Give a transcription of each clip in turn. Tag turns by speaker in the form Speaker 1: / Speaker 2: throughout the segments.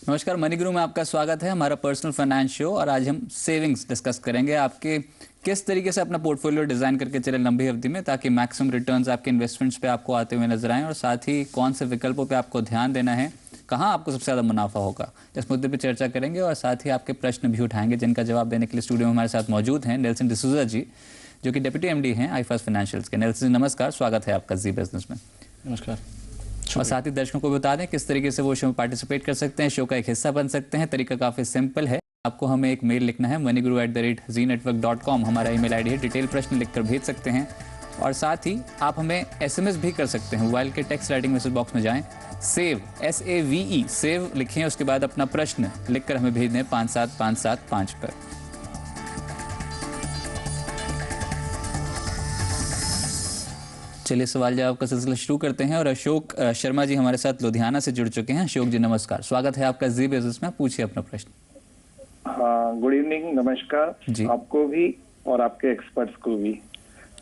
Speaker 1: नमस्कार, मनी गुरु में आपका स्वागत है। हमारा पर्सनल फाइनेंस शो और आज हम सेविंग्स डिस्कस करेंगे। आपके किस तरीके से अपना पोर्टफोलियो डिजाइन करके चले लंबी अवधि में ताकि मैक्सिमम रिटर्न्स आपके इन्वेस्टमेंट्स पे आपको आते हुए नजर आएं, और साथ ही कौन से विकल्पों पे आपको ध्यान देना है, कहाँ आपको सबसे ज़्यादा मुनाफा होगा, इस मुद्दे पर चर्चा करेंगे। और साथ ही आपके प्रश्न भी उठाएंगे जिनका जवाब देने के लिए स्टूडियो में हमारे साथ मौजूद हैं नेल्सन डिसूजा जी, जो कि डिप्टी MD हैं iFAST फाइनेंशियल्स के। नेल्सन जी नमस्कार, स्वागत है आपका जी बिजनेस में।
Speaker 2: नमस्कार।
Speaker 1: और साथ ही दर्शकों को बता दें किस तरीके से वो शो में पार्टिसिपेट कर सकते हैं, शो का एक हिस्सा बन सकते हैं। तरीका काफ़ी सिंपल है, आपको हमें एक मेल लिखना है moneyguru@zenetwork.com, हमारा ईमेल आईडी है। डिटेल प्रश्न लिखकर भेज सकते हैं और साथ ही आप हमें SMS भी कर सकते हैं। मोबाइल के टेक्स्ट राइटिंग मैसेज बॉक्स में जाएं, सेव SAVE सेव लिखें, उसके बाद अपना प्रश्न लिखकर हमें भेज दें 57575 पर। चलिए सवाल जवाब का सिलसिला शुरू करते हैं और अशोक शर्मा जी हमारे साथ लुधियाना से जुड़ चुके हैं। अशोक जी नमस्कार, स्वागत है आपका जी बिजनेस में। पूछिए अपना प्रश्न।
Speaker 3: हाँ, गुड इवनिंग, नमस्कार
Speaker 1: जी।
Speaker 3: आपको भी और आपके एक्सपर्ट्स को भी।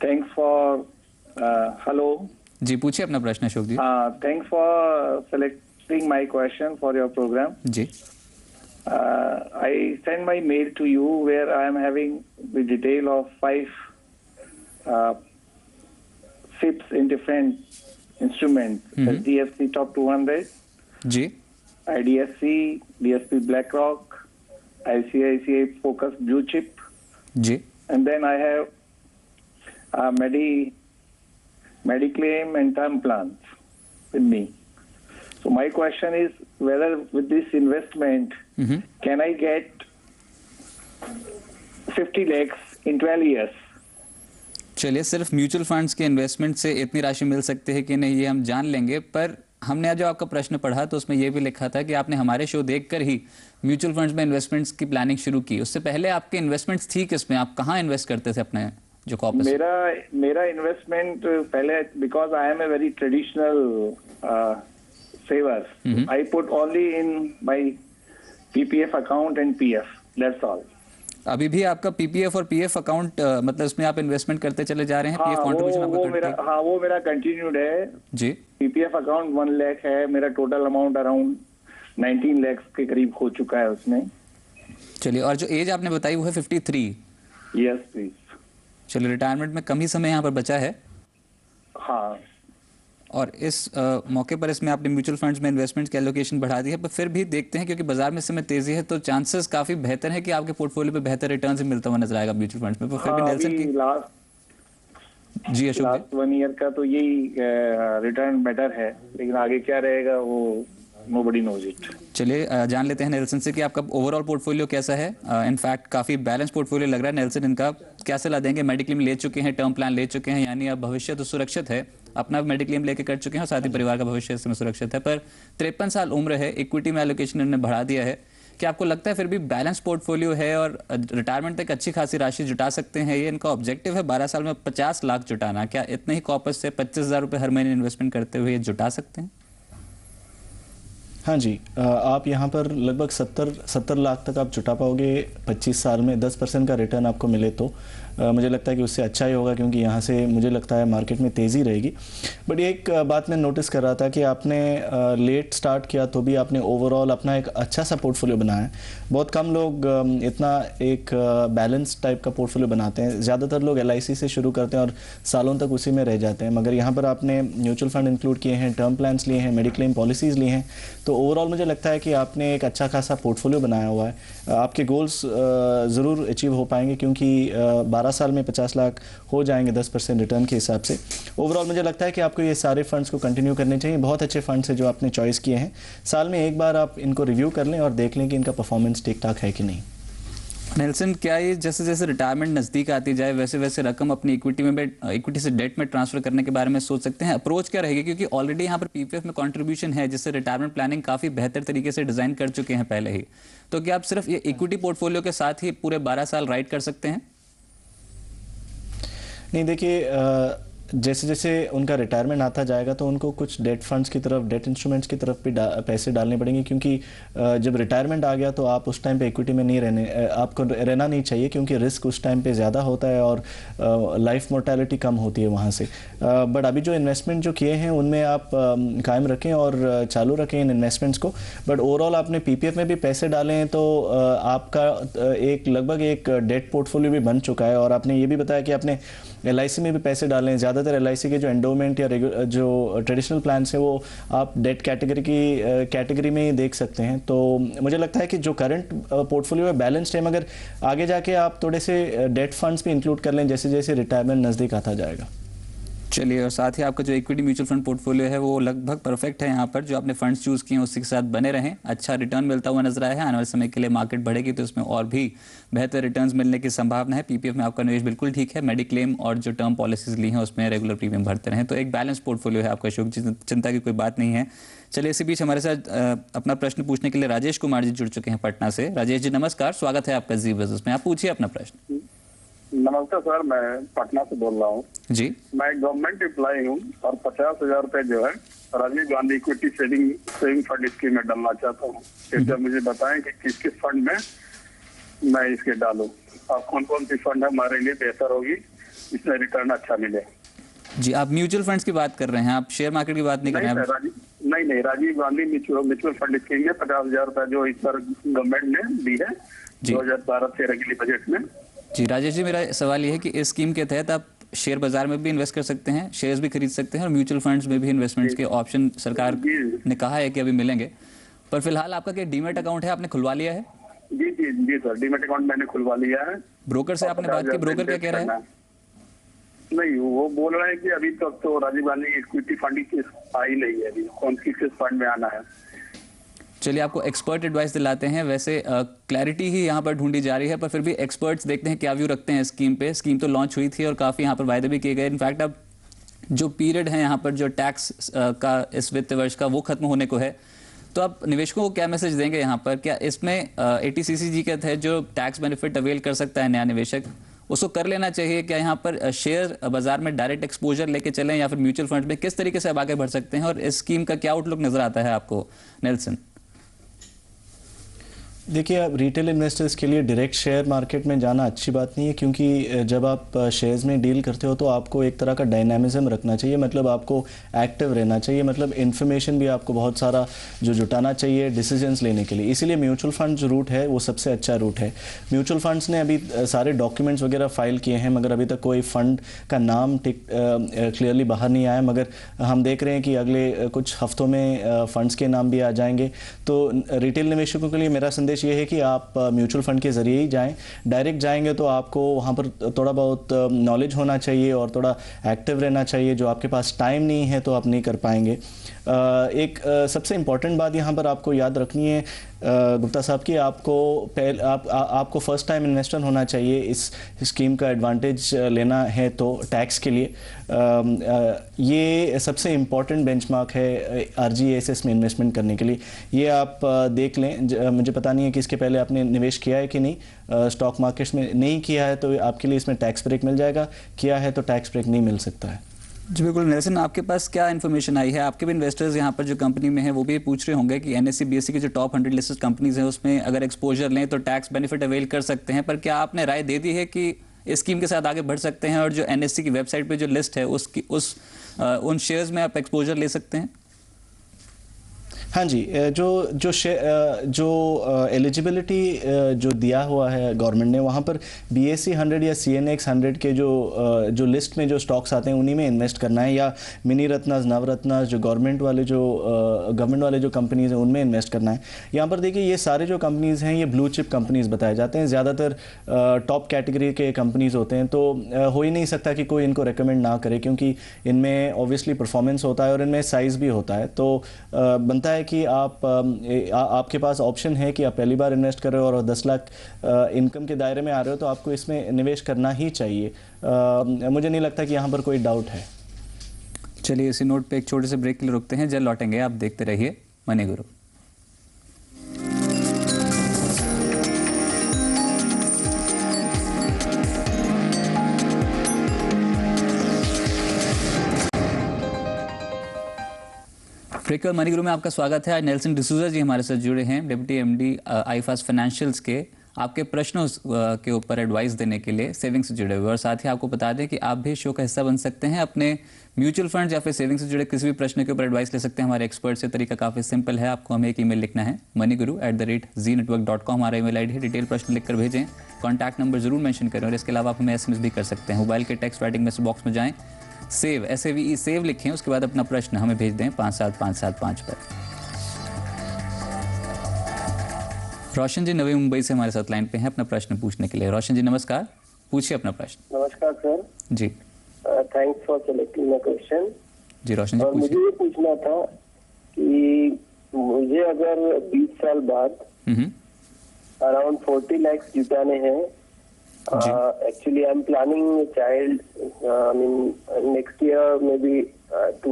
Speaker 3: थैंक्स फॉर हेलो
Speaker 1: जी, पूछिए अपना प्रश्न Ashok ji.
Speaker 3: Thanks for selecting my question for your programme.
Speaker 1: जी।
Speaker 3: I send my mail to you where I am having the detail of 5 SIPs in different instruments, DSP Top 200,
Speaker 1: जी,
Speaker 3: IDSC, DSP BlackRock, ICICI Focus Blue Chip,
Speaker 1: जी,
Speaker 3: and then I have Mediclaim and term plans with me. So my question is whether with this investment can I get 50 lakhs in 12 years?
Speaker 1: चलिए, सिर्फ mutual funds के investment से इतनी राशि मिल सकती है कि नहीं, ये हम जान लेंगे। पर हमने आज जो आपका प्रश्न पढ़ा तो उसमें ये भी लिखा था कि आपने हमारे शो देखकर ही म्यूचुअल फंड्स में इन्वेस्टमेंट्स की प्लानिंग शुरू की। उससे पहले आपके इन्वेस्टमेंट्स थी किसमें? आप कहाँ इन्वेस्ट करते थे अपने जो कॉर्पस?
Speaker 3: मेरा इन्वेस्टमेंट पहले, because I am a very traditional saver, I put only in my PPF account and PF, that's all.
Speaker 1: अभी भी आपका PPF और PF अकाउंट, मतलब इसमें आप इन्वेस्टमेंट करते चले जा रहे हैं?
Speaker 3: हाँ,
Speaker 1: PF कंट्रीब्यूशन आपका करते हैं?
Speaker 3: वो मेरा कंटिन्यूड है
Speaker 1: जी।
Speaker 3: PPF अकाउंट 1 लाख है, मेरा टोटल अमाउंट अराउंड 19 लाख के करीब हो चुका है उसमें।
Speaker 1: चलिए, और जो एज आपने बताई वो है 53?
Speaker 3: Yes please.
Speaker 1: चलिए, रिटायरमेंट में कम ही समय यहाँ पर बचा है।
Speaker 3: हाँ,
Speaker 1: और इस मौके पर इसमें आपने म्यूचुअल फंड्स में इन्वेस्टमेंट की एलोकेशन बढ़ा दी है, पर फिर भी देखते हैं क्योंकि बाजार में इस समय तेजी है तो चांसेस काफी बेहतर है कि आपके पोर्टफोलियो पे बेहतर रिटर्न मिलता हुआ नजर आएगा म्यूचुअल फंड्स में। पर फिर भी नेल्सन की जी अशोक
Speaker 3: लास्ट 1 ईयर का तो यही रिटर्न बेटर है, लेकिन आगे क्या रहेगा वो नोबडी नोज इट।
Speaker 1: चलिए, जान लेते हैं नेल्सन से कि आपका ओवरऑल पोर्टफोलियो कैसा है। इनफैक्ट काफी बैलेंस पोर्टफोलियो लग रहा है। नेल्सन, इनका क्या सलाह देंगे? मेडिक्लेम ले चुके हैं, टर्म प्लान ले चुके हैं, यानी अब भविष्य तो सुरक्षित है, अपना मेडिक्लेम लेके कर चुके हैं और साथ ही परिवार का भविष्य इसमें सुरक्षित है। पर 53 साल उम्र है, इक्विटी में एलोकेशन इन्होंने बढ़ा दिया है। क्या आपको लगता है फिर भी बैलेंस पोर्टफोलियो है और रिटायरमेंट तक अच्छी खासी राशि जुटा सकते हैं? ये इनका ऑब्जेक्टिव है 12 साल में 50 लाख जुटाना। क्या इतने ही कॉर्पस से 25,000 रुपये हर महीने इन्वेस्टमेंट करते हुए जुटा सकते हैं?
Speaker 2: हाँ जी, आप यहाँ पर लगभग 70 लाख तक आप जुटा पाओगे 25 साल में। 10% का रिटर्न आपको मिले तो मुझे लगता है कि उससे अच्छा ही होगा, क्योंकि यहाँ से मुझे लगता है मार्केट में तेज़ी रहेगी। बट एक बात मैं नोटिस कर रहा था कि आपने लेट स्टार्ट किया तो भी आपने ओवरऑल अपना एक अच्छा सा पोर्टफोलियो बनाया है। बहुत कम लोग इतना एक बैलेंस टाइप का पोर्टफोलियो बनाते हैं। ज़्यादातर लोग LIC से शुरू करते हैं और सालों तक उसी में रह जाते हैं। मगर यहाँ पर आपने म्यूचुअल फंड इंक्लूड किए हैं, टर्म प्लान्स लिए हैं, मेडिक्लेम पॉलिसीज़ ली हैं, तो ओवरऑल मुझे लगता है कि आपने एक अच्छा खासा पोर्टफोलियो बनाया हुआ है। आपके गोल्स ज़रूर अचीव हो पाएंगे, क्योंकि 12 साल में 50 लाख हो जाएंगे 10% रिटर्न के हिसाब से। ओवरऑल मुझे लगता है कि आपको ये सारे फंड्स को कंटिन्यू करने चाहिए। बहुत अच्छे फंड्स हैं जो आपने चॉइस किए हैं। साल में एक बार आप इनको रिव्यू कर लें और देख लें कि इनका परफॉर्मेंस ठीक ठाक है कि नहीं।
Speaker 1: नेल्सन, क्या ये जैसे जैसे रिटायरमेंट नज़दीक आती जाए वैसे वैसे रकम अपनी इक्विटी से डेट में ट्रांसफर करने के बारे में सोच सकते हैं? अप्रोच क्या रहेगी, क्योंकि ऑलरेडी यहाँ पर PPF में कंट्रीब्यूशन है जिससे रिटायरमेंट प्लानिंग काफ़ी बेहतर तरीके से डिज़ाइन कर चुके हैं पहले ही। तो क्या आप सिर्फ ये इक्विटी पोर्टफोलियो के साथ ही पूरे 12 साल राइड कर सकते हैं?
Speaker 2: नहीं, देखिए जैसे जैसे उनका रिटायरमेंट आता जाएगा तो उनको कुछ डेट फंड्स की तरफ, डेट इंस्ट्रूमेंट्स की तरफ भी पैसे डालने पड़ेंगे, क्योंकि जब रिटायरमेंट आ गया तो आप उस टाइम पे इक्विटी में नहीं आपको रहना नहीं चाहिए, क्योंकि रिस्क उस टाइम पे ज़्यादा होता है और लाइफ मोर्टेलिटी कम होती है वहाँ से। बट अभी जो इन्वेस्टमेंट जो किए हैं उनमें आप कायम रखें और चालू रखें इन इन्वेस्टमेंट्स को। बट ओवरऑल आपने पीपीएफ में भी पैसे डाले हैं तो आपका लगभग एक डेट पोर्टफोलियो भी बन चुका है। और आपने ये भी बताया कि आपने एलआईसी में भी पैसे डाले हैं। ज़्यादातर एलआईसी के जो एंडोमेंट या जो ट्रेडिशनल प्लान्स हैं वो आप डेट कैटेगरी में ही देख सकते हैं। तो मुझे लगता है कि जो करंट पोर्टफोलियो है बैलेंस्ड है, मगर आगे जाके आप थोड़े से डेट फंड्स भी इंक्लूड कर लें जैसे जैसे रिटायरमेंट नज़दीक आता जाएगा।
Speaker 1: चलिए, और साथ ही आपका जो इक्विटी म्यूचुअल फंड पोर्टफोलियो है वो लगभग परफेक्ट है। यहाँ पर जो आपने फंड्स चूज़ किए हैं उसी के साथ बने रहें, अच्छा रिटर्न मिलता हुआ नजर आया है। आने वाले समय के लिए मार्केट बढ़ेगी तो उसमें और भी बेहतर रिटर्न्स मिलने की संभावना है। पीपीएफ में आपका निवेश बिल्कुल ठीक है। मेडिक्लेम और जो टर्म पॉलिसीज ली हैं उसमें रेगुलर प्रीमियम भरते रहें, तो एक बैलेंस पोर्टफोलियो है आपका अशोक जी, चिंता की कोई बात नहीं है। चलिए, इसी बीच हमारे साथ अपना प्रश्न पूछने के लिए राजेश कुमार जी जुड़ चुके हैं पटना से। राजेश जी नमस्कार, स्वागत है आपका जी बिजनेस में। आप पूछिए अपना प्रश्न।
Speaker 4: नमस्ते सर, मैं पटना से बोल रहा हूँ
Speaker 1: जी।
Speaker 4: मैं गवर्नमेंट एम्प्लॉय हूँ और 50,000 रुपए जो है Rajiv Gandhi equity saving fund scheme में डालना चाहता हूँ। कृपया मुझे बताएं कि किस किस फंड में मैं इसके डालूं और कौन कौन सी फंड हमारे लिए बेहतर होगी, इसमें रिटर्न अच्छा मिले।
Speaker 1: जी, आप म्यूचुअल फंड्स की बात कर रहे हैं, आप शेयर मार्केट की बात नहीं कर रहे हैं?
Speaker 4: नहीं, Rajiv Gandhi mutual fund scheme में 50,000 रुपए जो इस पर गवर्नमेंट ने दी है 2012-13 के लिए बजट में।
Speaker 1: जी राजेश जी, मेरा सवाल ये है कि इस स्कीम के तहत आप शेयर बाजार में भी इन्वेस्ट कर सकते हैं, शेयर्स भी खरीद सकते हैं और म्यूचुअल फंड्स में भी इन्वेस्टमेंट्स के ऑप्शन सरकार ने कहा है कि अभी मिलेंगे। पर फिलहाल आपका क्या डीमैट अकाउंट है, आपने खुलवा लिया है?
Speaker 4: जी जी जी सर, डीमैट अकाउंट मैंने खुलवा लिया है।
Speaker 1: ब्रोकर से आपने बात की, ब्रोकर क्या कह रहा है?
Speaker 4: नहीं, वो बोल रहे हैं कि अभी तक तो राजीव गांधी इक्विटी फंड की आई नहीं है, अभी कौन किस फंड में आना है।
Speaker 1: चलिए, आपको एक्सपर्ट एडवाइस दिलाते हैं। वैसे क्लैरिटी ही यहाँ पर ढूंढी जा रही है, पर फिर भी एक्सपर्ट्स देखते हैं क्या व्यू रखते हैं स्कीम पे। स्कीम तो लॉन्च हुई थी और काफ़ी यहाँ पर वायदे भी किए गए। इनफैक्ट अब जो पीरियड है यहाँ पर जो टैक्स का इस वित्त वर्ष का वो खत्म होने को है, तो आप निवेशकों को क्या मैसेज देंगे यहाँ पर? क्या इसमें ATCCG के तहत जो टैक्स बेनिफिट अवेल कर सकता है नया निवेशक, उसको कर लेना चाहिए? क्या यहाँ पर शेयर बाजार में डायरेक्ट एक्सपोजर लेके चलें या फिर म्यूचुअल फंड में? किस तरीके से आप आगे बढ़ सकते हैं और इस स्कीम का क्या आउटलुक नजर आता है आपको, नेल्सन?
Speaker 2: देखिए, अब रिटेल इन्वेस्टर्स के लिए डायरेक्ट शेयर मार्केट में जाना अच्छी बात नहीं है, क्योंकि जब आप शेयर्स में डील करते हो तो आपको एक तरह का डायनामिज्म रखना चाहिए, मतलब आपको एक्टिव रहना चाहिए, मतलब इन्फॉर्मेशन भी आपको बहुत सारा जो जुटाना चाहिए डिसीजंस लेने के लिए। इसीलिए म्यूचुअल फंड जो रूट है वो सबसे अच्छा रूट है। म्यूचुअल फंड्स ने अभी सारे डॉक्यूमेंट्स वगैरह फाइल किए हैं, मगर अभी तक कोई फंड का नाम क्लियरली बाहर नहीं आया, मगर हम देख रहे हैं कि अगले कुछ हफ्तों में फंड्स के नाम भी आ जाएंगे। तो रिटेल निवेशकों के लिए मेरा संदेश ये है कि आप म्यूचुअल फंड के जरिए ही जाएं। डायरेक्ट जाएंगे तो आपको वहाँ पर थोड़ा बहुत नॉलेज होना चाहिए और थोड़ा एक्टिव रहना चाहिए, जो आपके पास टाइम नहीं है तो आप नहीं कर पाएंगे। एक सबसे इम्पॉर्टेंट बात यहाँ पर आपको याद रखनी है गुप्ता साहब की, आपको फर्स्ट टाइम इन्वेस्टर होना चाहिए इस स्कीम का एडवांटेज लेना है तो टैक्स के लिए। ये सबसे इम्पॉर्टेंट बेंचमार्क है RGSS में इन्वेस्टमेंट करने के लिए। ये आप देख लें। मुझे पता नहीं है कि इसके पहले आपने निवेश किया है कि नहीं, स्टॉक मार्केट्स में नहीं किया है तो आपके लिए इसमें टैक्स ब्रेक मिल जाएगा, किया है तो टैक्स ब्रेक नहीं मिल सकता है।
Speaker 1: जी बिल्कुल। नेल्सन, आपके पास क्या इन्फॉर्मेशन आई है? आपके भी इन्वेस्टर्स यहाँ पर जो कंपनी में हैं वो भी पूछ रहे होंगे कि NSE BSE की जो टॉप 100 लिस्टेड कंपनीज हैं उसमें अगर एक्सपोजर लें तो टैक्स बेनिफिट अवेल कर सकते हैं, पर क्या आपने राय दे दी है कि इस स्कीम के साथ आगे बढ़ सकते हैं और जो NSE की वेबसाइट पे जो लिस्ट है उन शेयर्स में आप एक्सपोजर ले सकते हैं?
Speaker 2: हाँ जी, जो एलिजिबिलिटी जो दिया हुआ है गवर्नमेंट ने, वहाँ पर BSE 100 या CNX 100 के जो लिस्ट में जो स्टॉक्स आते हैं उन्हीं में इन्वेस्ट करना है, या मिनी रत्नास, नवरत्नास जो गवर्नमेंट वाले जो कंपनीज़ हैं उनमें इन्वेस्ट करना है। यहाँ पर देखिए, ये सारे जो कंपनीज़ हैं ये ब्लू चिप कंपनीज़ बताए जाते हैं, ज़्यादातर टॉप कैटेगरी के कंपनीज़ होते हैं, तो हो ही नहीं सकता कि कोई इनको रिकमेंड ना करे, क्योंकि इनमें ऑब्वियसली परफॉर्मेंस होता है और इनमें साइज़ भी होता है। तो बनता है कि आपके पास ऑप्शन है कि आप पहली बार इन्वेस्ट कर रहे हो और 10 लाख इनकम के दायरे में आ रहे हो तो आपको इसमें निवेश करना ही चाहिए। मुझे नहीं लगता कि यहाँ पर कोई डाउट है।
Speaker 1: चलिए, इसी नोट पे एक छोटे से ब्रेक के लिए रुकते हैं, जल्द लौटेंगे। आप देखते रहिए मनी गुरु। फ्रिकर मनी गुरु में आपका स्वागत है। आज नेल्सन डिसूजा जी हमारे साथ जुड़े हैं, डिप्टी एमडी आईफास्ट फाइनेंशियल्स के, आपके प्रश्नों के ऊपर एडवाइस देने के लिए सेविंग्स से जुड़े हुए। और साथ ही आपको बता दें कि आप भी शो का हिस्सा बन सकते हैं। अपने म्यूचुअल फंड या फिर सेविंग्स से जुड़े किसी भी प्रश्न के ऊपर एडवाइस ले सकते हैं हमारे एक्सपर्ट से। तरीका काफ़ी सिंपल है, आपको हमें एक ईमेल लिखना है moneyguru@zenetwork.com, हमारा ईमेल आईडी है। डिटेल प्रश्न लिखकर भेजें, कॉन्टैक्ट नंबर जरूर मेंशन करें। और इसके अलावा आप हमें SMS भी कर सकते हैं। मोबाइल के टेक्स्ट राइटिंग मैसेज बॉक्स में जाएं, सेव SAVE सेव लिखें, उसके बाद अपना प्रश्न हमें भेज दें 57575 पर। रोशन जी नवी मुंबई से हमारे साथ लाइन पे हैं अपना प्रश्न पूछने के लिए। रोशन जी नमस्कार, पूछिए अपना प्रश्न।
Speaker 5: नमस्कार sir
Speaker 1: ji.
Speaker 5: Thanks for selecting my question.
Speaker 1: जी रोशन जी
Speaker 5: और मुझे
Speaker 1: पूछिए।
Speaker 5: ये पूछना था कि मुझे अगर 20 साल बाद अराउंड 40 लाख जुटाने हैं, actually I am planning child, I mean next year may be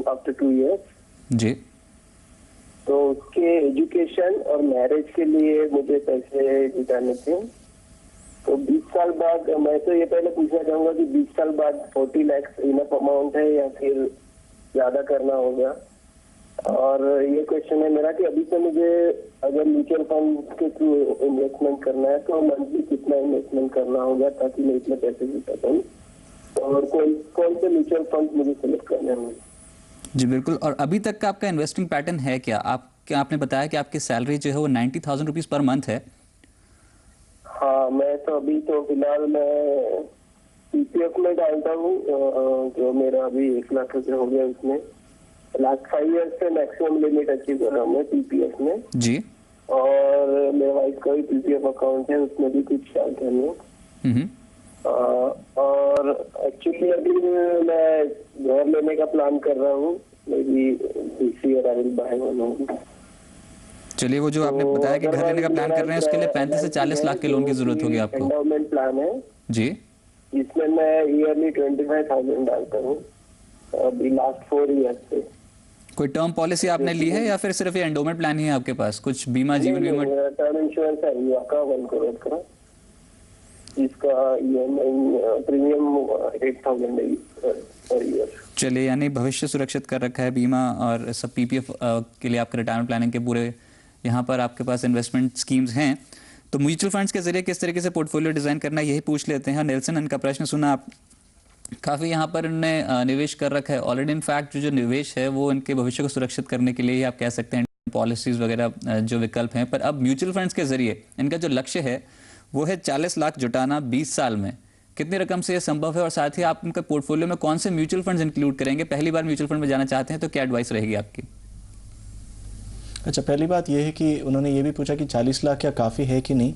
Speaker 5: after 2 years.
Speaker 1: जी।
Speaker 5: तो उसके एजुकेशन और मैरिज के लिए मुझे पैसे जुटाने थे। तो 20 साल बाद मैं तो ये पहले पूछना चाहूंगा कि 20 साल बाद 40 लाख इनफ अमाउंट है या फिर ज्यादा करना होगा। और ये क्वेश्चन है मेरा कि अभी तो मुझे अगर म्यूचुअल फंड के थ्रू इन्वेस्टमेंट करना है तो मंथली कितना इन्वेस्टमेंट करना होगा ताकि मैं इतने पैसे जुटा पाऊँ, और कौन से म्यूचुअल फंड मुझे सेलेक्ट करने होंगे।
Speaker 1: जी बिल्कुल। और अभी तक का आपका इन्वेस्टिंग पैटर्न है क्या? आपने बताया कि आपकी सैलरी जो है वो 90,000 रुपीज़ पर मंथ है।
Speaker 5: हाँ, मैं तो अभी तो फिलहाल मैं PPF में डालता हूँ, जो मेरा अभी 1 लाख रुपये हो गया उसमें। लास्ट 5 ईयर्स से मैक्सिमम लिमिट अचीव कर रहा हूँ मैं PPF में।
Speaker 1: जी।
Speaker 5: और मेरे वाइफ का भी PPF अकाउंट है, उसमें भी कुछ डालते हैं। और एक्चुअली अभी मैं घर लेने का प्लान कर रहा हूँ, may be this year I will by one.
Speaker 1: चलिए, वो जो आपने बताया कि घर लेने का प्लान कर रहे हैं उसके लिए 35 से 40 लाख के लोन की जरूरत होगी आपको।
Speaker 5: एंडाउमेंट प्लान है
Speaker 1: जी,
Speaker 5: जिसमें मैं ईयरली 25,000 डालता हूँ अभी लास्ट 4 ईयर्स से।
Speaker 1: कोई टर्म पॉलिसी आपने ली है या फिर सिर्फ ये एंडोमेंट प्लान ही है आपके पास? कुछ बीमा, जीवन बीमा?
Speaker 5: टर्म इंश्योरेंस है युवा का 1 करोड़ का, जिसका प्रीमियम 8,000 पर ईयर।
Speaker 1: चलिए, यानी भविष्य सुरक्षित कर रखा है, बीमा और सब PPF के लिए आपके रिटायरमेंट प्लानिंग के पूरे यहाँ पर आपके पास इन्वेस्टमेंट स्कीम्स हैं। तो म्यूचुअल फंड्स के जरिए किस तरीके से पोर्टफोलियो डिजाइन करना है, यही पूछ लेते हैं। नेल्सन, इनका प्रश्न सुना आप, काफ़ी यहाँ पर इन्होंने निवेश कर रखा है ऑलरेडी। इनफैक्ट जो निवेश है वो इनके भविष्य को सुरक्षित करने के लिए ही आप कह सकते हैं, पॉलिसीज़ वगैरह जो विकल्प हैं। पर अब म्यूचुअल फंड्स के जरिए इनका जो लक्ष्य है वो है 40 लाख जुटाना 20 साल में। कितनी रकम से ये संभव है? और साथ ही आप उनके पोर्टफोलियो में कौन से म्यूचुअल फंड्स इंक्लूड करेंगे? पहली बार म्यूचुअल फंड में जाना चाहते हैं तो क्या एडवाइस रहेगी आपकी?
Speaker 2: अच्छा, पहली बात यह है कि उन्होंने ये भी पूछा कि 40 लाख क्या काफ़ी है कि नहीं।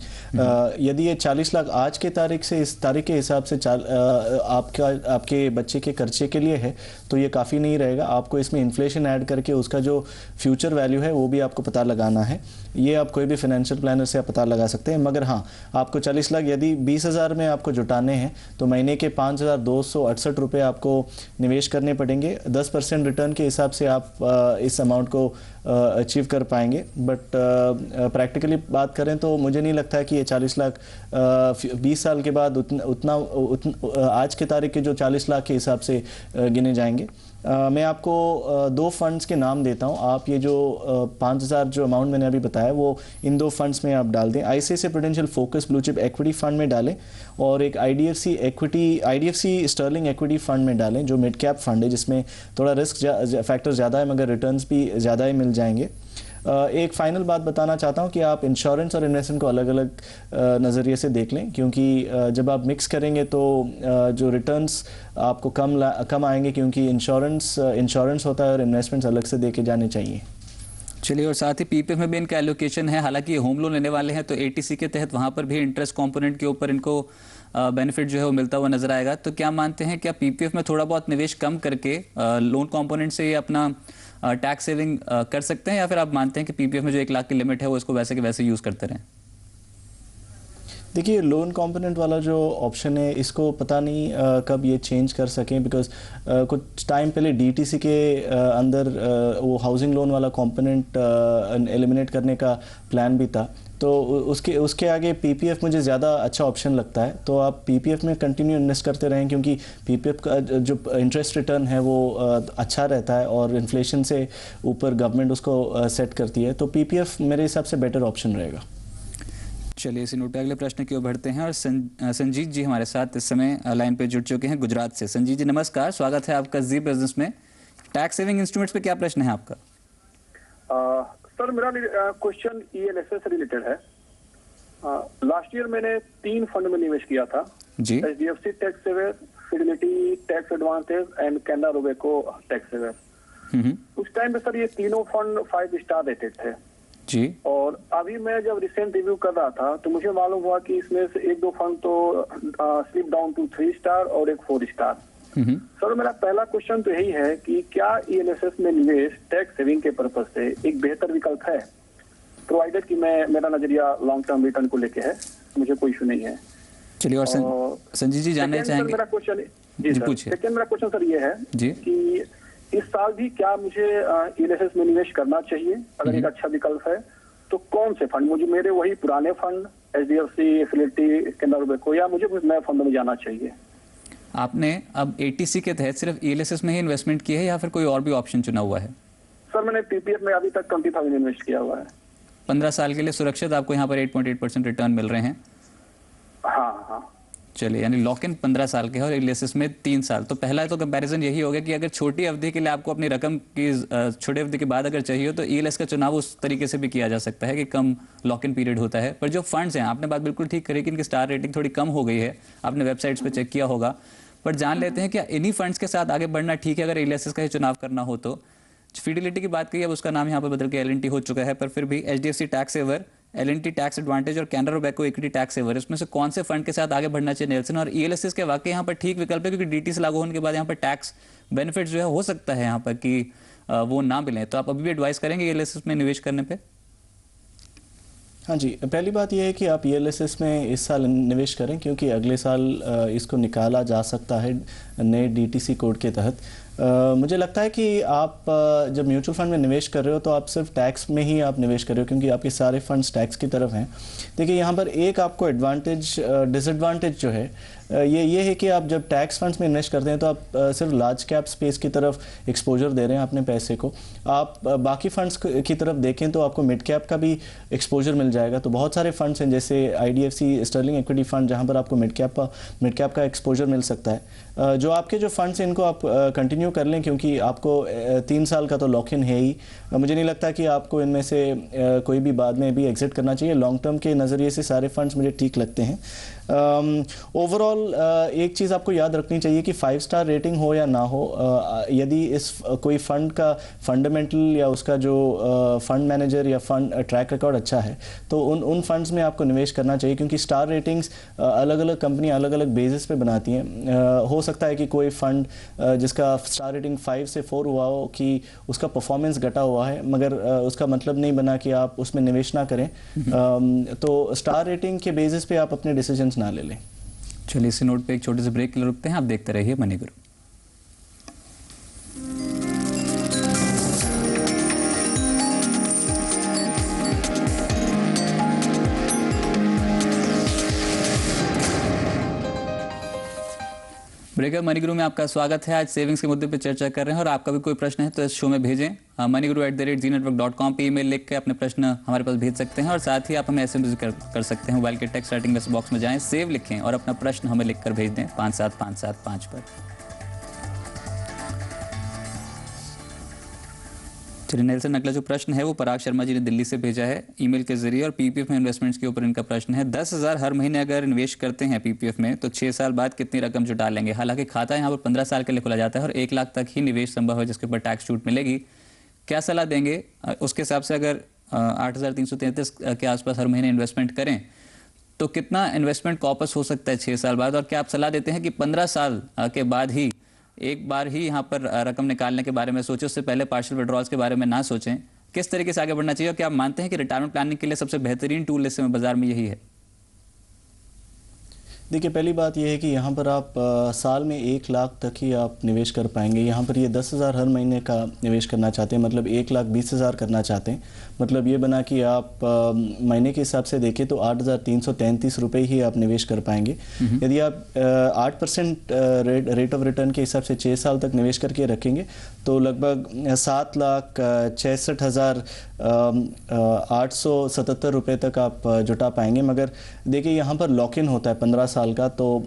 Speaker 2: यदि ये 40 लाख आज के तारीख से, इस तारीख के हिसाब से आपके बच्चे के खर्चे के लिए है तो ये काफ़ी नहीं रहेगा। आपको इसमें इन्फ्लेशन ऐड करके उसका जो फ्यूचर वैल्यू है वो भी आपको पता लगाना है। ये आप कोई भी फाइनेंशियल प्लानर से आप पता लगा सकते हैं। मगर हाँ, आपको 40 लाख यदि 20,000 में आपको जुटाने हैं तो महीने के 5,268 रुपये आपको निवेश करने पड़ेंगे। 10% रिटर्न के हिसाब से आप इस अमाउंट को अचीव कर पाएंगे। बट प्रैक्टिकली बात करें तो मुझे नहीं लगता है कि ये 40 लाख 20 साल के बाद उतना आज के तारीख के जो 40 लाख के हिसाब से गिने जाएंगे। मैं आपको 2 फंड्स के नाम देता हूं। आप ये जो 5,000 जो अमाउंट मैंने अभी बताया वो इन 2 फंड्स में आप डाल दें। ICICI prudential focus blue chip equity fund में डालें और एक IDFC स्टर्लिंग इक्विटी फंड में डालें जो मिड कैप फंड है, जिसमें थोड़ा रिस्क फैक्टर ज़्यादा है मगर रिटर्न्स भी ज़्यादा ही मिल जाएंगे। एक फाइनल बात बताना चाहता हूं कि आप इंश्योरेंस और इन्वेस्टमेंट को अलग अलग नज़रिए से देख लें, क्योंकि जब आप मिक्स करेंगे तो जो रिटर्न्स आपको कम आएंगे, क्योंकि इंश्योरेंस होता है और इन्वेस्टमेंट्स अलग से देके जाने चाहिए।
Speaker 1: चलिए, और साथ ही PPF में भी इनका एलोकेशन है। हालांकि ये होम लोन लेने वाले हैं तो ATC के तहत वहाँ पर भी इंटरेस्ट कॉम्पोनेंट के ऊपर इनको बेनिफिट जो है वो मिलता हुआ नजर आएगा। तो क्या मानते हैं, क्या PPF में थोड़ा बहुत निवेश कम करके लोन कॉम्पोनेंट से ये अपना टैक्स सेविंग कर सकते हैं, या फिर आप मानते हैं कि PPF में जो 1 लाख की लिमिट है वो इसको वैसे के वैसे यूज़ करते रहें?
Speaker 2: देखिए, लोन कंपोनेंट वाला जो ऑप्शन है इसको पता नहीं कब ये चेंज कर सकें, बिकॉज कुछ टाइम पहले DTC के अंदर वो हाउसिंग लोन वाला कंपोनेंट एलिमिनेट करने का प्लान भी था। तो उसके उसके आगे पीपीएफ मुझे ज़्यादा अच्छा ऑप्शन लगता है। तो आप पीपीएफ में कंटिन्यू इन्वेस्ट करते रहें, क्योंकि पीपीएफ का जो इंटरेस्ट रिटर्न है वो अच्छा रहता है और इन्फ्लेशन से ऊपर गवर्नमेंट उसको सेट करती है। तो पीपीएफ मेरे हिसाब से बेटर ऑप्शन रहेगा।
Speaker 1: चलिए इसी नोट पे अगले प्रश्न की ओर बढ़ते हैं और संजीत जी हमारे साथ इस समय लाइन पे जुड़ चुके हैं गुजरात से। संजीत जी नमस्कार, स्वागत है आपका जी बिजनेस में। टैक्स सेविंग इंस्ट्रूमेंट्स पे क्या प्रश्न है आपका?
Speaker 4: सर मेरा क्वेश्चन ईएलएसएस से रिलेटेड है। लास्ट ईयर मैंने 3 फंड में निवेश किया था
Speaker 1: जी।
Speaker 4: HDFC tax saver, Fidelity tax advantage and Canara Robeco tax saver. उस टाइम पे सर ये तीनों फंड 5 स्टार रेटेड थे
Speaker 1: जी।
Speaker 4: और अभी मैं जब रिसेंट रिव्यू कर रहा था तो मुझे मालूम हुआ कि इसमें से 1-2 फंड तो स्लिप डाउन टू 3 स्टार और एक 4 स्टार। सर मेरा पहला क्वेश्चन तो यही है कि क्या ईएलएसएस में निवेश टैक्स सेविंग के पर्पज से एक बेहतर विकल्प है, प्रोवाइडेड कि मेरा नजरिया लॉन्ग टर्म रिटर्न को लेके है, मुझे कोई इशू नहीं है।
Speaker 1: चलिए और संजीत जी जानना चाहेंगे?
Speaker 4: मेरा क्वेश्चन जी सर, सेकंड मेरा क्वेश्चन सर ये है
Speaker 1: जी
Speaker 4: कि इस साल भी क्या मुझे ईएलएसएस में निवेश करना चाहिए? अगर एक अच्छा विकल्प है तो कौन से फंड, मुझे मेरे वही पुराने fund HDFC, Fidelity, Canara Robeco, या मुझे कुछ नए फंड में जाना चाहिए?
Speaker 1: आपने अब एटीसी के तहत सिर्फ ईएलएसएस में ही इन्वेस्टमेंट की है या फिर कोई और भी ऑप्शन चुना हुआ है?
Speaker 4: सर मैंने पीपीएफ में अभी तक 20,000 इन्वेस्ट किया हुआ है।
Speaker 1: 15 साल के लिए सुरक्षित आपको यहाँ पर 8.8% रिटर्न मिल रहे हैं।
Speaker 4: हाँ हाँ।
Speaker 1: चलिए यानी लॉक इन 15 साल के है और ईएलएसएस में 3 साल। तो पहला तो कंपैरिजन यही होगा कि अगर छोटी अवधि के लिए आपको अपनी रकम की छोटी अवधि के बाद अगर चाहिए हो तो ईएलएस का चुनाव उस तरीके से भी किया जा सकता है कि कम लॉक इन पीरियड होता है। पर जो फंड्स हैं, आपने बात बिल्कुल ठीक करी कि इनकी स्टार रेटिंग थोड़ी कम हो गई है, आपने वेबसाइट्स पर चेक किया होगा। पर जान लेते हैं कि इन्हीं फंड्स के साथ आगे बढ़ना ठीक है अगर ईएलएसएस का ही चुनाव करना हो तो। फिडेलिटी की बात करिए, अब उसका नाम यहाँ पर बदल के एलएनटी हो चुका है, पर फिर भी HDFC tax saver, LNT tax advantage और Canara Robeco equity tax saver, इसमें से कौन से फंड के साथ आगे बढ़ना चाहिए नेल्सन? और ईएलएसएस के वाकई यहाँ पर ठीक विकल्प है, क्योंकि डीटीसी लागू होने के बाद यहाँ पर टैक्स बेनिफिट्स जो है हो सकता है यहाँ पर कि वो ना मिले। तो आप अभी भी एडवाइस करेंगे ईएलएसएस में निवेश करने पे?
Speaker 2: हाँ जी, पहली बात यह है कि आप ईएलएसएस में इस साल निवेश करें, क्योंकि अगले साल इसको निकाला जा सकता है नए डीटीसी कोड के तहत। मुझे लगता है कि आप जब म्यूचुअल फंड में निवेश कर रहे हो तो आप सिर्फ टैक्स में ही आप निवेश कर रहे हो, क्योंकि आपके सारे फंड्स टैक्स की तरफ हैं। देखिए यहाँ पर एक आपको एडवांटेज डिसएडवांटेज जो है ये है कि आप जब टैक्स फंड्स में इन्वेस्ट करते हैं तो आप सिर्फ लार्ज कैप स्पेस की तरफ एक्सपोजर दे रहे हैं अपने पैसे को। आप बाकी फंड्स की तरफ देखें तो आपको मिड कैप का भी एक्सपोजर मिल जाएगा। तो बहुत सारे फंड्स हैं जैसे आईडीएफसी स्टर्लिंग इक्विटी फंड, जहां पर आपको मिड कैप का एक्सपोजर मिल सकता है। जो आपके जो फंड्स हैं इनको आप कंटिन्यू कर लें, क्योंकि आपको 3 साल का तो लॉक इन है ही। मुझे नहीं लगता कि आपको इनमें से कोई भी बाद में भी एग्जिट करना चाहिए। लॉन्ग टर्म के नज़रिए से सारे फंड्स मुझे ठीक लगते हैं। ओवरऑल एक चीज़ आपको याद रखनी चाहिए कि 5 स्टार रेटिंग हो या ना हो, यदि इस कोई फंड का फंडामेंटल या उसका जो फंड मैनेजर या फंड ट्रैक रिकॉर्ड अच्छा है तो उन फंड्स में आपको निवेश करना चाहिए, क्योंकि स्टार रेटिंग्स अलग अलग कंपनी अलग अलग बेसिस पे बनाती हैं। हो सकता है कि कोई फंड जिसका स्टार रेटिंग 5 से 4 हुआ हो कि उसका परफॉर्मेंस घटा हुआ है, मगर उसका मतलब नहीं बना कि आप उसमें निवेश ना करें। तो स्टार रेटिंग के बेसिस पे आप अपने डिसीजंस ना ले लें।
Speaker 1: चलिए इसी नोट पे एक छोटे से ब्रेक के लिए रुकते हैं। आप देखते रहिए मनी गुरु। ब्रेकअप मनी गुरु में आपका स्वागत है। आज सेविंग्स के मुद्दे पे चर्चा कर रहे हैं और आपका भी कोई प्रश्न है तो इस शो में भेजें। moneyGuru@ZeeNetwork.com पे ईमेल लिख के अपने प्रश्न हमारे पास भेज सकते हैं और साथ ही आप हमें एसएमएस कर सकते हैं। मोबाइल के टेक्स्ट राइटिंग मैसेज बॉक्स में जाएं, सेव लिखें और अपना प्रश्न हमें लिखकर भेज दें 57575 पर। चलिए नेल्सन, अगला जो प्रश्न है वो पराग शर्मा जी ने दिल्ली से भेजा है ईमेल के जरिए और पीपीएफ में इन्वेस्टमेंट्स के ऊपर इनका प्रश्न है। 10,000 हर महीने अगर इन्वेस्ट करते हैं पीपीएफ में तो 6 साल बाद कितनी रकम जुटा लेंगे? हालांकि खाता यहाँ पर 15 साल के लिए खुला जाता है और 1 लाख तक ही निवेश संभव है जिसके ऊपर टैक्स छूट मिलेगी। क्या सलाह देंगे? उसके हिसाब से अगर 8,333 के आसपास हर महीने इन्वेस्टमेंट करें तो कितना इन्वेस्टमेंट कॉपस हो सकता है 6 साल बाद? और क्या आप सलाह देते हैं कि 15 साल के बाद ही एक बार ही यहाँ पर रकम निकालने के बारे में सोचें, उससे पहले पार्शियल विड्रॉल्स के बारे में ना सोचें? किस तरीके से आगे बढ़ना चाहिए और क्या आप मानते हैं कि रिटायरमेंट प्लानिंग के लिए सबसे बेहतरीन टूल इस समय बाजार में यही है?
Speaker 2: देखिए, पहली बात यह है कि यहाँ पर आप साल में 1 लाख तक ही आप निवेश कर पाएंगे। यहाँ पर ये 10,000 हर महीने का निवेश करना चाहते हैं, मतलब 1,20,000 करना चाहते हैं। मतलब ये बना कि आप महीने के हिसाब से देखें तो 8,333 रुपये ही आप निवेश कर पाएंगे। यदि आप 8% रेट ऑफ रिटर्न के हिसाब से 6 साल तक निवेश करके रखेंगे तो लगभग 7,66,877 रुपये तक आप जुटा पाएंगे। मगर देखिए, यहाँ पर लॉक इन होता है 15 साल का, तो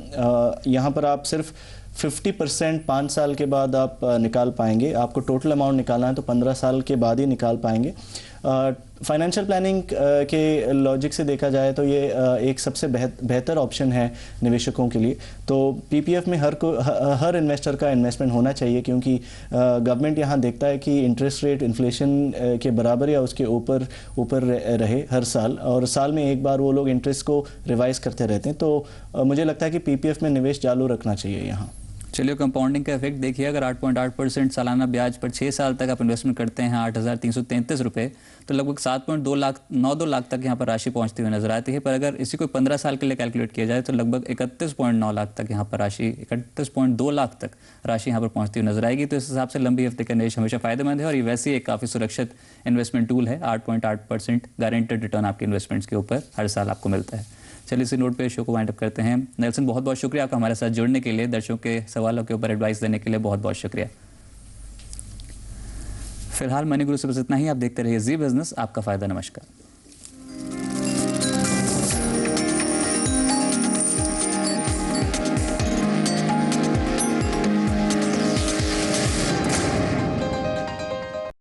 Speaker 2: यहाँ पर आप सिर्फ 50% 5 साल के बाद आप निकाल पाएंगे। आपको टोटल अमाउंट निकालना है तो 15 साल के बाद ही निकाल पाएंगे। फाइनेंशियल प्लानिंग के लॉजिक से देखा जाए तो ये एक सबसे बेहतर ऑप्शन है निवेशकों के लिए। तो पीपीएफ में हर इन्वेस्टर का इन्वेस्टमेंट होना चाहिए, क्योंकि गवर्नमेंट यहाँ देखता है कि इंटरेस्ट रेट इन्फ्लेशन के बराबर या उसके ऊपर रहे हर साल, और साल में एक बार वो लोग इंटरेस्ट को रिवाइज करते रहते हैं। तो मुझे लगता है कि पीपीएफ में निवेश चालू रखना चाहिए यहाँ।
Speaker 1: चलिए, कंपाउंडिंग का इफेक्ट देखिए, अगर 8.8% सालाना ब्याज पर 6 साल तक आप इन्वेस्टमेंट करते हैं 8,333 रुपये, तो लगभग 7.2 लाख 9 लाख तक यहाँ पर राशि पहुँचती हुई नजर आती है। पर अगर इसी को 15 साल के लिए कैलकुलेट किया जाए तो लगभग 31.9 लाख तक यहाँ पर राशि 31.2 लाख तक राशि यहाँ पर पहुँचती हुई नजर आएगी। तो इस हिसाब से लंबी अवधि का निवेश हमेशा फायदेमंद है और ये वैसे ही एक काफ़ी सुरक्षित इन्वेस्टमेंट टूल है। 8.8% गारंटेड रिटर्न आपके इन्वेस्टमेंट्स के ऊपर हर साल आपको मिलता है। चलिए, इसी नोट पे शो को वाइंड अप करते हैं। नेल्सन, बहुत बहुत शुक्रिया आपका हमारे साथ जुड़ने के लिए, दर्शकों के सवालों के ऊपर एडवाइस देने के लिए बहुत बहुत शुक्रिया। फिलहाल मनी गुरु से बस इतना ही। आप देखते रहिए जी बिजनेस, आपका फायदा। नमस्कार।